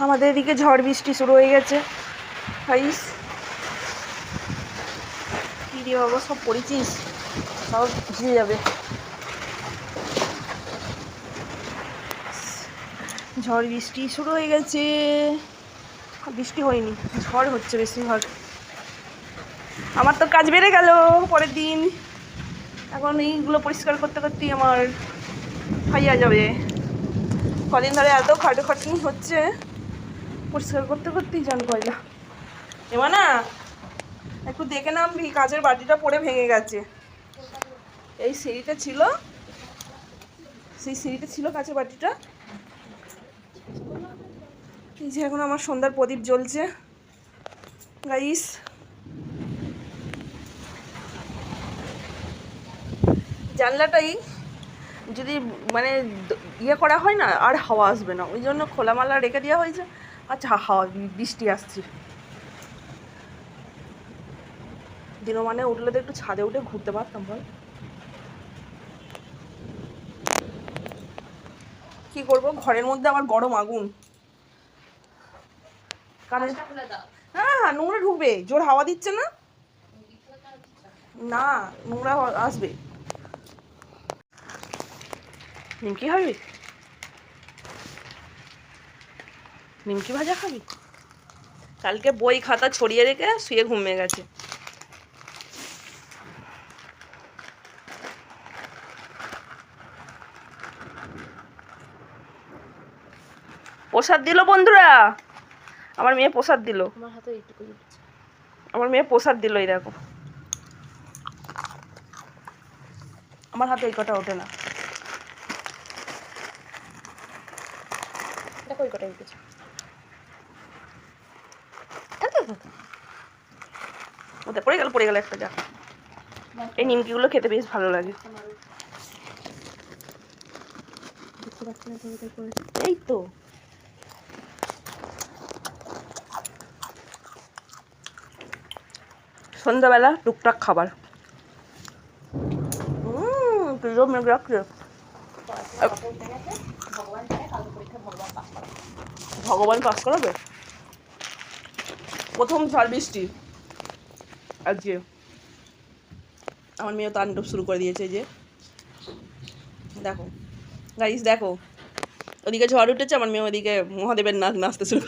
আমাদের এদিকে ঝড় বৃষ্টি শুরু হয়ে গেছে গাইস। কি রে বাবা, সব পড়েছিস, সব ভিজে যাবে। ঝড় বৃষ্টি শুরু হয়ে গেছে। বৃষ্টি হয়নি, ঝড় হচ্ছে বেশিরভাগ। আমার তো কাজ বেড়ে গেল পরের দিন। এখন এইগুলো পরিষ্কার করতে করতেই আমার হাইয়া যাবে। কদিন ধরে এত খাটাখাটনি হচ্ছে, পরিষ্কার করতে করতেই জান কয়লা। এবার না একটু দেখে নামবি, কাচের বাটিটা পড়ে ভেঙে গেছে। এই সিঁড়িটা ছিল, সেই সিঁড়িটা ছিল কাচের বাটিটা। এই যে এখন আমার সন্ধ্যার প্রদীপ জ্বলছে গাইস। জানলাটাই যদি মানে ইয়ে করা হয় না, আর হাওয়া আসবে না, ওই জন্য খোলামালা রেখে দেওয়া হয়েছে। আচ্ছা, হাওয়া বৃষ্টি আসছে। দিনও মানে উঠলে তো একটু ছাদে উঠে ঘুরতে পারতাম বল। কি করবো, ঘরের মধ্যে আবার গরম আগুন। হ্যাঁ, নোংরা ঢুকবে, জোর হাওয়া দিচ্ছে না, না নোংরা আসবে। নিমকি খাবি? নিমকি ভাজা খাবি? কালকে বই খাতা ছড়িয়ে রেখে শুয়ে ঘুমিয়ে গেছে। প্রসাদ দিল বন্ধুরা, আমার মেয়ে প্রসাদ দিল। আমার মেয়ে প্রসাদ দিল, এই দেখো। আমার হাতে এই কটা ওঠে না, দেখো এই কটা উঠেছে। ওতে পড়ে গেল একটা। যা, এই নিমকিগুলো খেতে বেশ ভালো লাগে। এই তো সন্ধ্যাবেলা টুকটাক খাবার। ভগবান পাস করাবে। প্রথম ঝড় বৃষ্টি আজকে। আমার মেয়ে তাণ্ডব শুরু করে দিয়েছে। যে দেখো গাইস, দেখো ওদিকে ঝড় উঠেছে, আমার মেয়ে ওদিকে মহাদেবের নাচ নাচতে শুরু।